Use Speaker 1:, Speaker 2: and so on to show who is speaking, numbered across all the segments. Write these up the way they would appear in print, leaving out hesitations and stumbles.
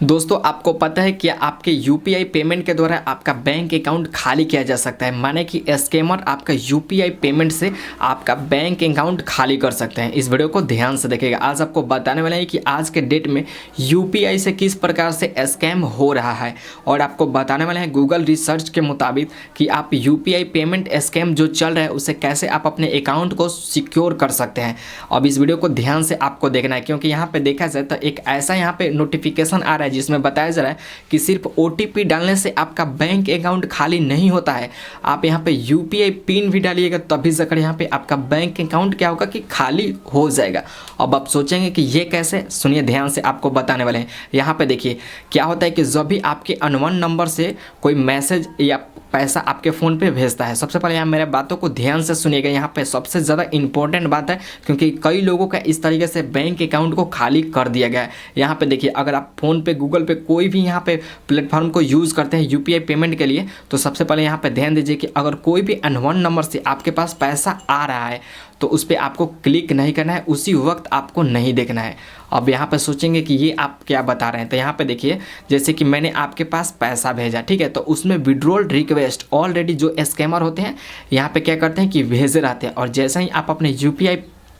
Speaker 1: दोस्तों आपको पता है कि आपके यूपीआई पेमेंट के द्वारा आपका बैंक अकाउंट खाली किया जा सकता है। माने कि स्कैमर आपका यूपीआई पेमेंट से आपका बैंक अकाउंट खाली कर सकते हैं। इस वीडियो को ध्यान से देखिएगा। आज आपको बताने वाले हैं कि आज के डेट में यूपीआई से किस प्रकार से स्कैम हो रहा है, और आपको बताने वाले हैं गूगल रिसर्च के मुताबिक कि आप यूपीआई पेमेंट स्कैम जो चल रहा है उसे कैसे आप अपने अकाउंट को सिक्योर कर सकते हैं। अब इस वीडियो को ध्यान से आपको देखना है, क्योंकि यहाँ पे देखा जाए तो एक ऐसा यहाँ पे नोटिफिकेशन आ रहा है जिसमें बताया जा रहा है कि सिर्फ ओटीपी डालने से आपका बैंक अकाउंट खाली नहीं होता है। आप यहाँ पे यूपीआई पिन भी डालिएगा तभी जाकर यहाँ पे आपका बैंक अकाउंट क्या होगा कि खाली हो जाएगा। अब आप सोचेंगे कि ये कैसे, सुनिए ध्यान से, आपको बताने वाले हैं। यहाँ पे देखिए क्या होता है कि जब भी आपके अनवन नंबर से कोई मैसेज या पैसा आपके फ़ोन पे भेजता है, सबसे पहले यहाँ मेरे बातों को ध्यान से सुनिएगा। यहाँ पे सबसे ज़्यादा इंपॉर्टेंट बात है, क्योंकि कई लोगों का इस तरीके से बैंक अकाउंट को खाली कर दिया गया है। यहाँ पे देखिए, अगर आप फ़ोन पे, गूगल पे, कोई भी यहाँ पे प्लेटफॉर्म को यूज़ करते हैं यूपीआई पेमेंट के लिए, तो सबसे पहले यहाँ पे ध्यान दीजिए कि अगर कोई भी अनवन नंबर से आपके पास पैसा आ रहा है तो उस पर आपको क्लिक नहीं करना है, उसी वक्त आपको नहीं देखना है। अब यहाँ पे सोचेंगे कि ये आप क्या बता रहे हैं, तो यहाँ पे देखिए जैसे कि मैंने आपके पास पैसा भेजा, ठीक है, तो उसमें विड्रॉल रिक्वेस्ट ऑलरेडी जो स्कैमर होते हैं यहाँ पे क्या करते हैं कि भेजे रहते हैं, और जैसे ही आप अपने यूपीआई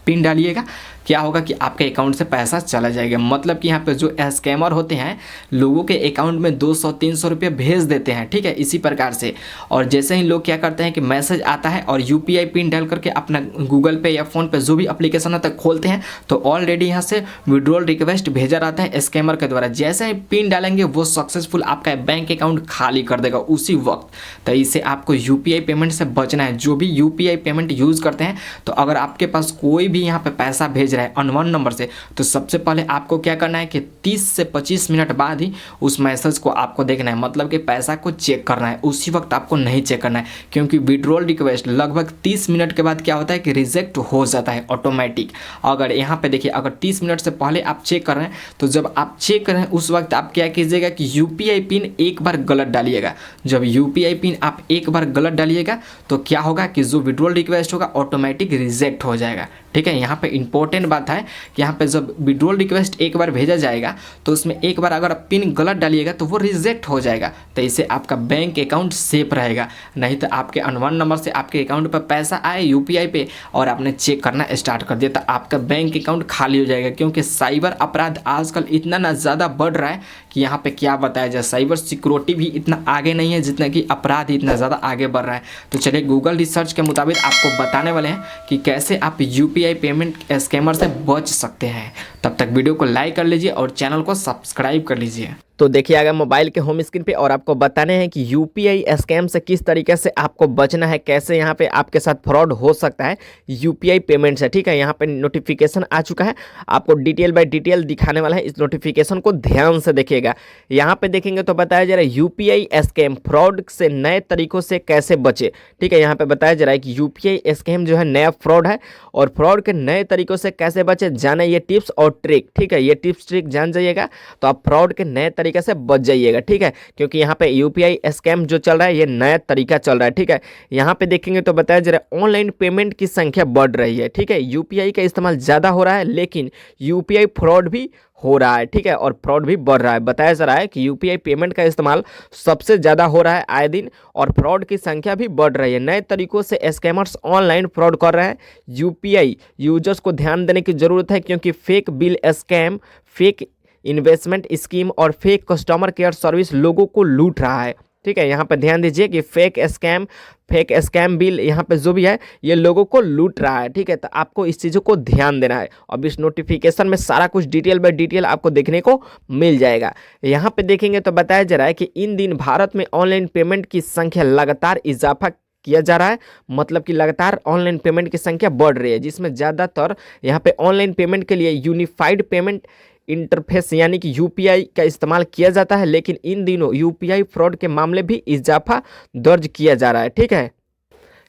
Speaker 1: पिन डालिएगा क्या होगा कि आपके अकाउंट से पैसा चला जाएगा। मतलब कि यहाँ पे जो स्कैमर होते हैं लोगों के अकाउंट में 200-300 रुपये भेज देते हैं, ठीक है, इसी प्रकार से। और जैसे ही लोग क्या करते हैं कि मैसेज आता है और यूपीआई पिन डाल करके अपना गूगल पे या फ़ोन पे जो भी एप्लीकेशन है खोलते हैं, तो ऑलरेडी यहाँ से विड्रॉल रिक्वेस्ट भेजा रहता है स्कैमर के द्वारा। जैसे ही पिन डालेंगे वो सक्सेसफुल आपका बैंक अकाउंट खाली कर देगा उसी वक्त। तो इससे आपको यूपीआई पेमेंट से बचना है। जो भी यूपीआई पेमेंट यूज़ करते हैं, तो अगर आपके पास कोई भी यहाँ पे पैसा भेज रहा है अनवन नंबर से, तो सबसे पहले आपको क्या करना है कि 30 से 25 मिनट बाद ही उस मैसेज को आपको देखना है। मतलब कि पैसा को चेक करना है, उसी वक्त आपको नहीं चेक करना है, क्योंकि विड्रॉल रिक्वेस्ट लगभग 30 मिनट के बाद क्या होता है कि रिजेक्ट हो जाता है ऑटोमेटिक। अगर यहाँ पे देखिए, अगर 30 मिनट से पहले आप चेक कर रहे हैं, तो जब आप चेक कर रहे हैं उस वक्त आप क्या कीजिएगा कि यूपीआई पिन एक बार गलत डालिएगा। जब यूपीआई पिन आप एक बार गलत डालिएगा तो क्या होगा कि जो विड्रॉल रिक्वेस्ट होगा ऑटोमेटिक रिजेक्ट हो जाएगा, ठीक है। यहाँ पे इंपॉर्टेंट बात है कि यहाँ पे जब विड्रॉल रिक्वेस्ट एक बार भेजा जाएगा तो उसमें एक बार अगर आप पिन गलत डालिएगा तो वो रिजेक्ट हो जाएगा। तो इससे आपका बैंक अकाउंट सेफ रहेगा। नहीं तो आपके अनवन नंबर से आपके अकाउंट पर पैसा आए यूपीआई पे और आपने चेक करना स्टार्ट कर दिया तो आपका बैंक अकाउंट खाली हो जाएगा। क्योंकि साइबर अपराध आजकल इतना ना ज़्यादा बढ़ रहा है कि यहाँ पे क्या बताया जाए, साइबर सिक्योरिटी भी इतना आगे नहीं है जितना कि अपराध इतना ज़्यादा आगे बढ़ रहा है। तो चलिए गूगल रिसर्च के मुताबिक आपको बताने वाले हैं कि कैसे आप यूपीआई पेमेंट स्कैमर से बच सकते हैं। तब तक वीडियो को लाइक कर लीजिए और चैनल को सब्सक्राइब कर लीजिए। तो देखिए आगे मोबाइल के होम स्क्रीन पे, और आपको बताने हैं कि यूपीआई स्कैम से किस तरीके से आपको बचना है, कैसे यहाँ पे आपके साथ फ्रॉड हो सकता है यूपीआई पेमेंट से, ठीक है। यहाँ पे नोटिफिकेशन आ चुका है, आपको डिटेल बाय डिटेल दिखाने वाला है। इस नोटिफिकेशन को ध्यान से देखिएगा। यहाँ पे देखेंगे तो बताया जा रहा है यूपीआई स्कैम फ्रॉड से नए तरीकों से कैसे बचे, ठीक है। यहाँ पे बताया जा रहा है कि यूपीआई स्कैम जो है नया फ्रॉड है, और फ्रॉड के नए तरीकों से कैसे बचे जाने ये टिप्स और ट्रिक, ठीक है। ये टिप्स ट्रिक जान जाइएगा तो आप फ्रॉड के नए तरीके से बच जाइएगा, ठीक है। क्योंकि यहाँ पे यूपीआई स्कैम जो चल रहा है ये नया तरीका चल रहा है, ठीक है। यहाँ पे देखेंगे तो बताया जा रहा है ऑनलाइन पेमेंट की संख्या बढ़ रही है, ठीक है। यूपीआई का इस्तेमाल ज़्यादा हो रहा है, लेकिन यूपीआई फ्रॉड भी हो रहा है, ठीक है, और फ्रॉड भी बढ़ रहा है। बताया जा रहा है कि यूपीआई पेमेंट का इस्तेमाल सबसे ज़्यादा हो रहा है आए दिन, और फ्रॉड की संख्या भी बढ़ रही है। नए तरीकों से स्कैमर्स ऑनलाइन फ्रॉड कर रहे हैं। यूपीआई यूजर्स को ध्यान देने की ज़रूरत है, क्योंकि fake bill scam, fake investment scheme और फेक कस्टमर केयर सर्विस लोगों को लूट रहा है, ठीक है। यहाँ पे ध्यान दीजिए कि फेक स्कैम बिल यहाँ पे जो भी है ये लोगों को लूट रहा है, ठीक है। तो आपको इस चीज़ों को ध्यान देना है। अब इस नोटिफिकेशन में सारा कुछ डिटेल बाय डिटेल आपको देखने को मिल जाएगा। यहाँ पे देखेंगे तो बताया जा रहा है कि इन दिन भारत में ऑनलाइन पेमेंट की संख्या लगातार इजाफा किया जा रहा है। मतलब कि लगातार ऑनलाइन पेमेंट की संख्या बढ़ रही है, जिसमें ज़्यादातर यहाँ पे ऑनलाइन पेमेंट के लिए यूनिफाइड पेमेंट इंटरफेस यानी कि यूपीआई का इस्तेमाल किया जाता है। लेकिन इन दिनों यूपीआई फ्रॉड के मामले भी इजाफा दर्ज किया जा रहा है, ठीक है।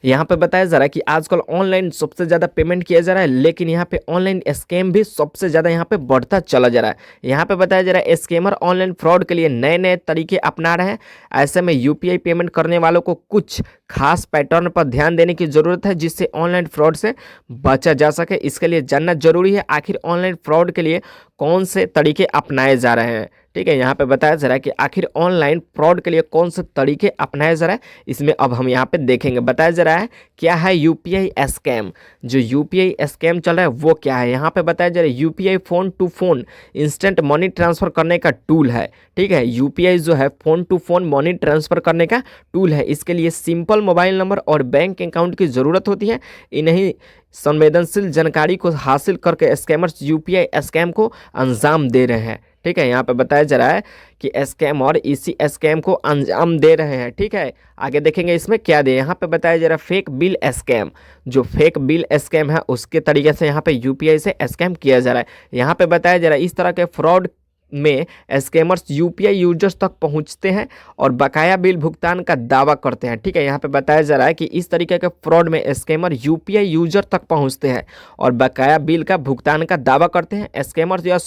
Speaker 1: यहाँ पे बताया जा रहा है कि आजकल ऑनलाइन सबसे ज़्यादा पेमेंट किया जा रहा है, लेकिन यहाँ पे ऑनलाइन स्कैम भी सबसे ज़्यादा यहाँ पे बढ़ता चला जा रहा है। यहाँ पे बताया जा रहा है स्कैमर ऑनलाइन फ्रॉड के लिए नए नए तरीके अपना रहे हैं। ऐसे में यूपीआई पेमेंट करने वालों को कुछ खास पैटर्न पर ध्यान देने की ज़रूरत है, जिससे ऑनलाइन फ्रॉड से बचा जा सके। इसके लिए जानना जरूरी है आखिर ऑनलाइन फ्रॉड के लिए कौन से तरीके अपनाए जा रहे हैं,
Speaker 2: ठीक है, यहाँ पे बताया जा रहा है कि आखिर ऑनलाइन फ्रॉड के लिए कौन से तरीके अपनाए जा रहा है, इसमें अब हम यहाँ पे देखेंगे। बताया जा रहा है क्या है यूपीआई स्कैम। जो यूपीआई स्कैम चल रहा है वो क्या है, यहाँ पे बताया जा रहा है UPI phone to phone instant money transfer करने का टूल है। ठीक है, यूपीआई जो है phone to phone money transfer करने का टूल है। इसके लिए सिंपल मोबाइल नंबर और बैंक अकाउंट की ज़रूरत होती है। इन्हीं संवेदनशील जानकारी को हासिल करके स्कैमर्स यूपीआई स्कैम को अंजाम दे रहे हैं। ठीक है, यहाँ पे बताया जा रहा है कि स्कैम और इसी स्कैम को अंजाम दे रहे हैं। ठीक है, आगे देखेंगे इसमें क्या दे। यहाँ पे बताया जा रहा है फेक बिल स्कैम। जो फेक बिल स्कैम है उसके तरीके से यहाँ पे यूपीआई से स्कैम किया जा रहा है। यहाँ पे बताया जा रहा है इस तरह के फ्रॉड में स्कैमर्स यूपीआई यूजर्स तक पहुंचते हैं और बकाया बिल भुगतान का दावा करते हैं। ठीक है, यहाँ पे बताया जा रहा है कि इस तरीके के फ्रॉड में स्कैमर यूपीआई यूजर तक पहुंचते हैं और बकाया बिल का भुगतान का दावा करते हैं। स्कैमर्स यह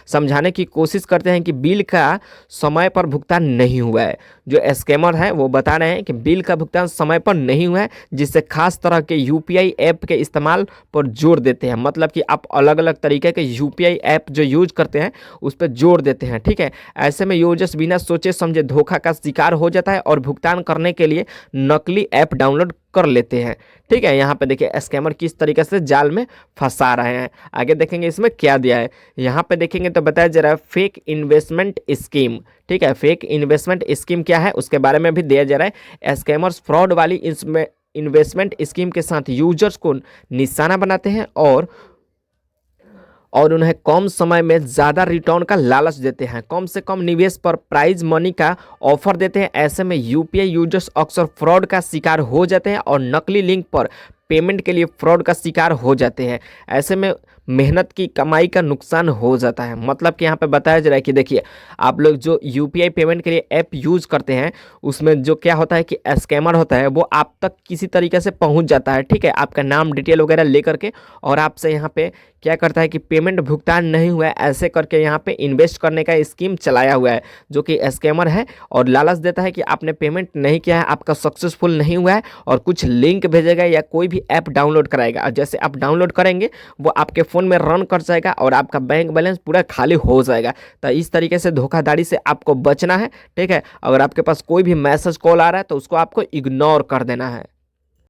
Speaker 2: समझाने की कोशिश करते हैं कि बिल का समय पर भुगतान नहीं हुआ है। जो स्कैमर है वो बता रहे हैं कि बिल का भुगतान समय पर नहीं हुआ है, जिससे खास तरह के यूपीआई ऐप के इस्तेमाल पर जोर देते हैं। मतलब कि आप अलग अलग तरीके के यूपीआई ऐप जो यूज करते हैं उस पर जोर देते हैं। ठीक है, ऐसे में यूजर्स बिना सोचे समझे धोखा का शिकार हो जाता है और भुगतान करने के लिए नकली ऐप डाउनलोड कर लेते हैं। ठीक है, यहाँ पे देखिए स्कैमर किस तरीके से जाल में फंसा रहे हैं। आगे देखेंगे इसमें क्या दिया है। यहाँ पे देखेंगे तो बताया जा रहा है फेक इन्वेस्टमेंट स्कीम। ठीक है, फेक इन्वेस्टमेंट स्कीम क्या है उसके बारे में भी दिया जा रहा है। स्कैमर्स फ्रॉड वाली इन्वेस्टमेंट स्कीम के साथ यूजर्स को निशाना बनाते हैं और उन्हें कम समय में ज़्यादा रिटर्न का लालच देते हैं। कम से कम निवेश पर प्राइज मनी का ऑफर देते हैं। ऐसे में यूपीआई यूजर्स अक्सर फ्रॉड का शिकार हो जाते हैं और नकली लिंक पर पेमेंट के लिए फ्रॉड का शिकार हो जाते हैं। ऐसे में मेहनत की कमाई का नुकसान हो जाता है। मतलब कि यहाँ पे बताया जा रहा है कि देखिए आप लोग जो यूपीआई पेमेंट के लिए ऐप यूज़ करते हैं उसमें जो क्या होता है कि स्कैमर होता है वो आप तक किसी तरीके से पहुँच जाता है। ठीक है, आपका नाम डिटेल वगैरह ले करके और आपसे यहाँ पे क्या करता है कि पेमेंट भुगतान नहीं हुआ है ऐसे करके यहाँ पे इन्वेस्ट करने का स्कीम चलाया हुआ है, जो कि स्कैमर है और लालच देता है कि आपने पेमेंट नहीं किया है, आपका सक्सेसफुल नहीं हुआ है और कुछ लिंक भेजेगा या कोई भी ऐप डाउनलोड कराएगा। और जैसे आप डाउनलोड करेंगे वो आपके फ़ोन में रन कर जाएगा और आपका बैंक बैलेंस पूरा खाली हो जाएगा। तो इस तरीके से धोखाधड़ी से आपको बचना है। ठीक है, अगर आपके पास कोई भी मैसेज कॉल आ रहा है तो उसको आपको इग्नोर कर देना है।